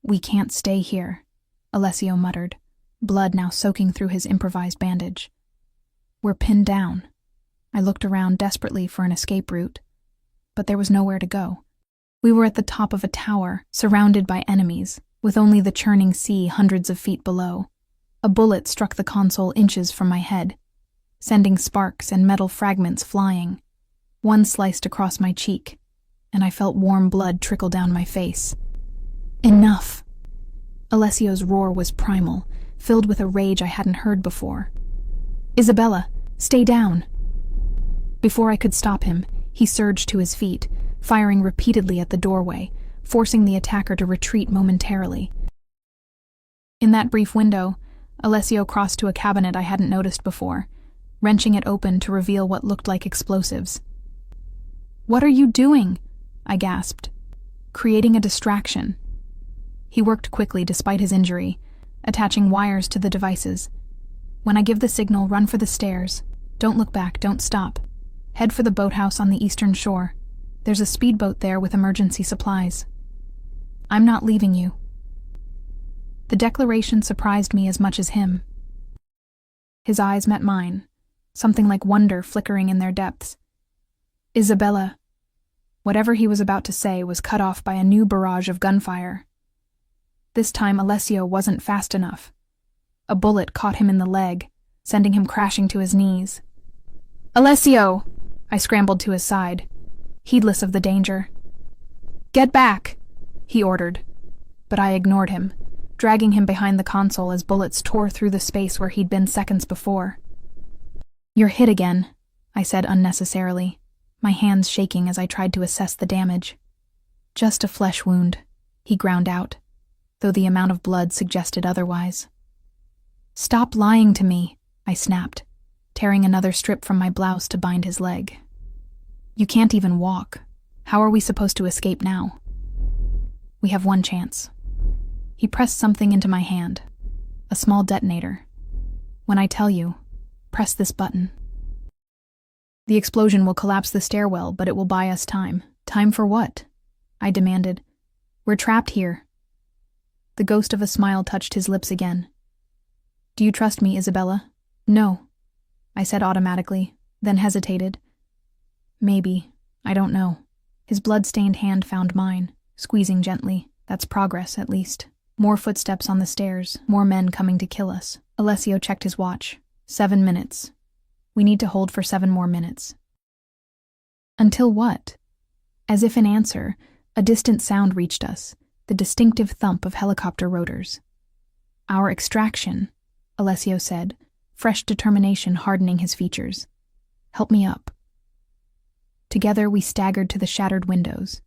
"We can't stay here," Alessio muttered, blood now soaking through his improvised bandage. "We're pinned down." I looked around desperately for an escape route, but there was nowhere to go. We were at the top of a tower, surrounded by enemies, with only the churning sea hundreds of feet below. A bullet struck the console inches from my head, sending sparks and metal fragments flying. One sliced across my cheek, and I felt warm blood trickle down my face. "Enough!" Alessio's roar was primal, filled with a rage I hadn't heard before. "Isabella, stay down!" Before I could stop him, he surged to his feet, firing repeatedly at the doorway, forcing the attacker to retreat momentarily. In that brief window, Alessio crossed to a cabinet I hadn't noticed before, wrenching it open to reveal what looked like explosives. "What are you doing?" I gasped. "Creating a distraction." He worked quickly despite his injury, attaching wires to the devices. "When I give the signal, run for the stairs. Don't look back, don't stop. Head for the boathouse on the eastern shore. There's a speedboat there with emergency supplies. I'm not leaving you." The declaration surprised me as much as him. His eyes met mine, something like wonder flickering in their depths. "Isabella." Whatever he was about to say was cut off by a new barrage of gunfire. This time Alessio wasn't fast enough. A bullet caught him in the leg, sending him crashing to his knees. "Alessio!" I scrambled to his side, heedless of the danger. "Get back!" he ordered, but I ignored him, dragging him behind the console as bullets tore through the space where he'd been seconds before. "You're hit again," I said unnecessarily, my hands shaking as I tried to assess the damage. "Just a flesh wound," he ground out, though the amount of blood suggested otherwise. "Stop lying to me," I snapped, tearing another strip from my blouse to bind his leg. "You can't even walk. How are we supposed to escape now?" "We have one chance." He pressed something into my hand, a small detonator. "When I tell you, press this button. The explosion will collapse the stairwell, but it will buy us time." "Time for what?" I demanded. "We're trapped here." The ghost of a smile touched his lips again. "Do you trust me, Isabella?" "No," I said automatically, then hesitated. "Maybe. I don't know." His blood-stained hand found mine, squeezing gently. "That's progress, at least." More footsteps on the stairs, more men coming to kill us. Alessio checked his watch. 7 minutes. We need to hold for 7 more minutes. Until what? As if in answer, a distant sound reached us, the distinctive thump of helicopter rotors. "Our extraction," Alessio said, fresh determination hardening his features. "Help me up." Together we staggered to the shattered windows.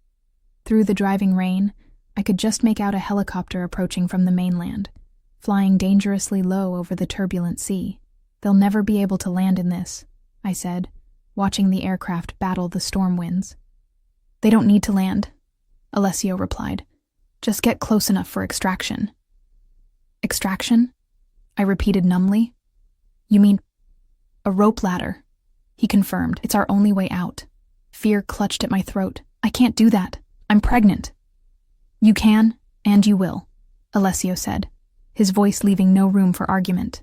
Through the driving rain, I could just make out a helicopter approaching from the mainland, flying dangerously low over the turbulent sea. "They'll never be able to land in this," I said, watching the aircraft battle the storm winds. "They don't need to land," Alessio replied. "Just get close enough for extraction." "Extraction?" I repeated numbly. "You mean a rope ladder?" He confirmed. "It's our only way out." Fear clutched at my throat. "I can't do that. I'm pregnant." "You can, and you will," Alessio said, his voice leaving no room for argument.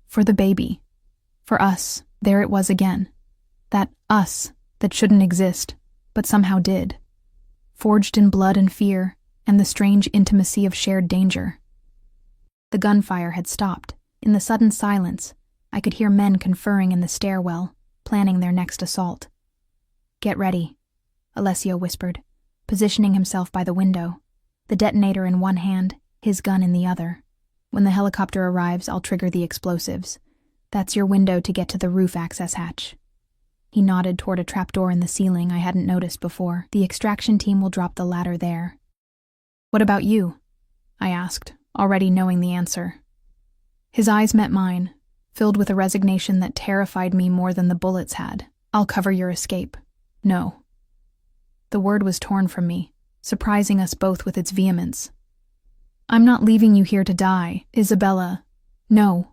"For the baby. For us." There it was again. That us that shouldn't exist, but somehow did. Forged in blood and fear, and the strange intimacy of shared danger. The gunfire had stopped. In the sudden silence, I could hear men conferring in the stairwell, planning their next assault. "Get ready," Alessio whispered, positioning himself by the window, the detonator in one hand, his gun in the other. "When the helicopter arrives, I'll trigger the explosives. That's your window to get to the roof access hatch." He nodded toward a trapdoor in the ceiling I hadn't noticed before. "The extraction team will drop the ladder there." "What about you?" I asked, already knowing the answer. His eyes met mine, filled with a resignation that terrified me more than the bullets had. "I'll cover your escape." "No." The word was torn from me, surprising us both with its vehemence. "I'm not leaving you here to die, Isabella. No."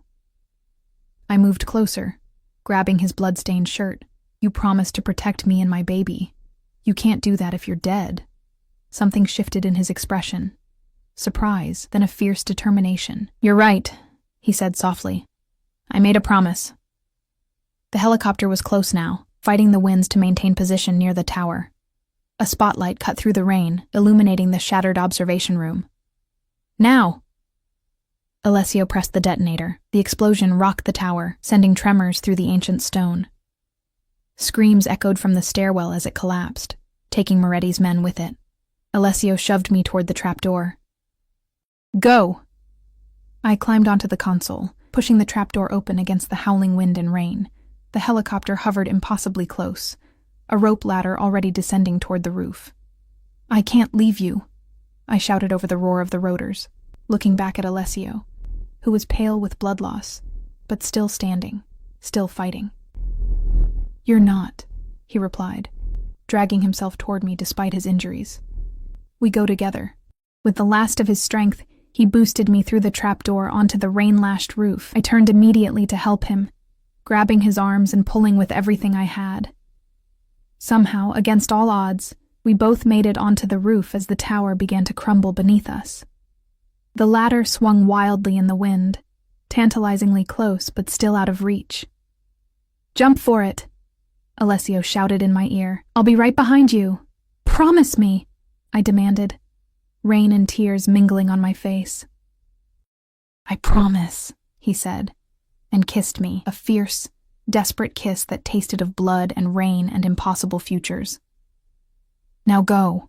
I moved closer, grabbing his blood-stained shirt. "You promised to protect me and my baby. You can't do that if you're dead." Something shifted in his expression. surprise, then a fierce determination. "You're right," he said softly. "I made a promise." The helicopter was close now, fighting the winds to maintain position near the tower. A spotlight cut through the rain, illuminating the shattered observation room. "Now!" Alessio pressed the detonator. The explosion rocked the tower, sending tremors through the ancient stone. Screams echoed from the stairwell as it collapsed, taking Moretti's men with it. Alessio shoved me toward the trapdoor. "Go!" I climbed onto the console, pushing the trapdoor open against the howling wind and rain. The helicopter hovered impossibly close, a rope ladder already descending toward the roof. "I can't leave you," I shouted over the roar of the rotors, looking back at Alessio, who was pale with blood loss, but still standing, still fighting. "You're not," he replied, dragging himself toward me despite his injuries. "We go together." With the last of his strength, he boosted me through the trapdoor onto the rain-lashed roof. I turned immediately to help him, grabbing his arms and pulling with everything I had. Somehow, against all odds, we both made it onto the roof as the tower began to crumble beneath us. The ladder swung wildly in the wind, tantalizingly close but still out of reach. "Jump for it," Alessio shouted in my ear. "I'll be right behind you. Promise me," I demanded, rain and tears mingling on my face. "I promise," he said, and kissed me, a fierce, desperate kiss that tasted of blood and rain and impossible futures. "Now go."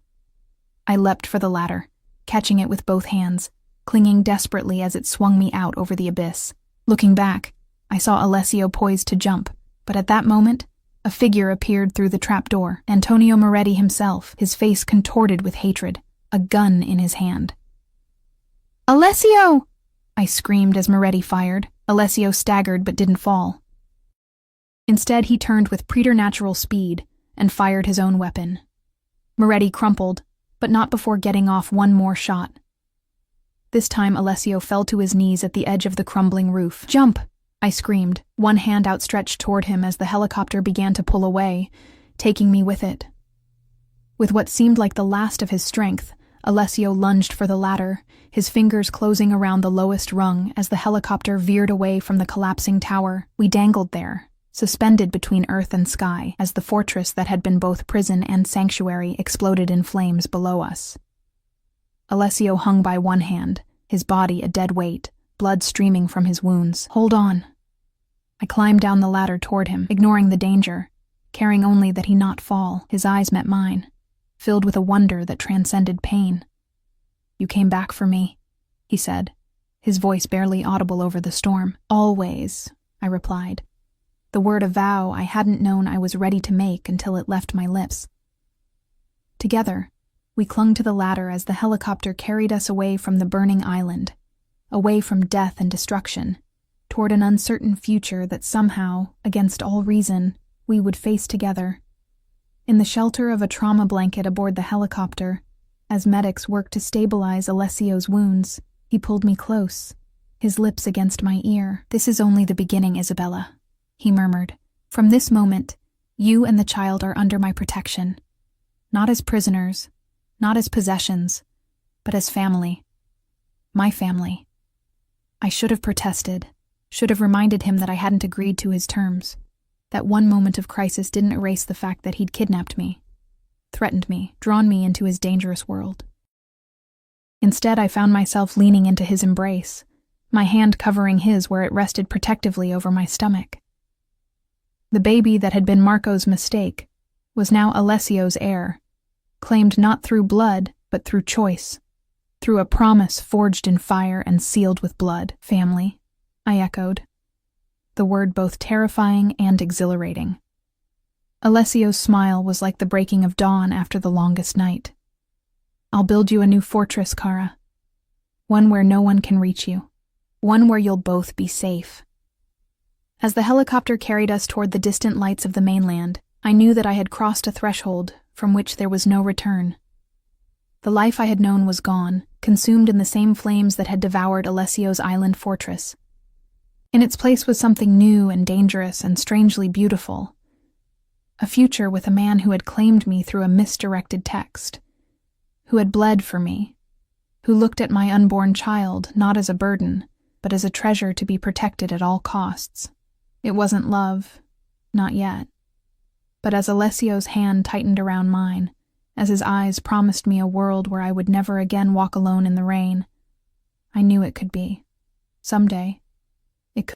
I leapt for the ladder, catching it with both hands, clinging desperately as it swung me out over the abyss. Looking back, I saw Alessio poised to jump, but at that moment, a figure appeared through the trapdoor, Antonio Moretti himself, his face contorted with hatred, a gun in his hand. "Alessio!" I screamed as Moretti fired. Alessio staggered but didn't fall. Instead, he turned with preternatural speed and fired his own weapon. Moretti crumpled, but not before getting off one more shot. This time, Alessio fell to his knees at the edge of the crumbling roof. "Jump!" I screamed, one hand outstretched toward him as the helicopter began to pull away, taking me with it. With what seemed like the last of his strength, Alessio lunged for the ladder, his fingers closing around the lowest rung as the helicopter veered away from the collapsing tower. We dangled there, suspended between earth and sky, as the fortress that had been both prison and sanctuary exploded in flames below us. Alessio hung by one hand, his body a dead weight, blood streaming from his wounds. "Hold on." I climbed down the ladder toward him, ignoring the danger, caring only that he not fall. His eyes met mine, filled with a wonder that transcended pain. "You came back for me," he said, his voice barely audible over the storm. "Always," I replied, the word a vow I hadn't known I was ready to make until it left my lips. Together, we clung to the ladder as the helicopter carried us away from the burning island, away from death and destruction, toward an uncertain future that somehow, against all reason, we would face together. In the shelter of a trauma blanket aboard the helicopter, as medics worked to stabilize Alessio's wounds, he pulled me close, his lips against my ear. "This is only the beginning, Isabella," he murmured. "From this moment, you and the child are under my protection. Not as prisoners, not as possessions, but as family. My family." I should have protested, should have reminded him that I hadn't agreed to his terms, that one moment of crisis didn't erase the fact that he'd kidnapped me, threatened me, drawn me into his dangerous world. Instead, I found myself leaning into his embrace, my hand covering his where it rested protectively over my stomach. The baby that had been Marco's mistake was now Alessio's heir, claimed not through blood, but through choice, through a promise forged in fire and sealed with blood. "Family," I echoed, the word both terrifying and exhilarating. Alessio's smile was like the breaking of dawn after the longest night. "I'll build you a new fortress, Kara. One where no one can reach you. One where you'll both be safe." As the helicopter carried us toward the distant lights of the mainland, I knew that I had crossed a threshold from which there was no return. The life I had known was gone, consumed in the same flames that had devoured Alessio's island fortress. In its place was something new and dangerous and strangely beautiful. A future with a man who had claimed me through a misdirected text, who had bled for me, who looked at my unborn child not as a burden, but as a treasure to be protected at all costs. It wasn't love, not yet. But as Alessio's hand tightened around mine, as his eyes promised me a world where I would never again walk alone in the rain, I knew it could be. Someday, it could.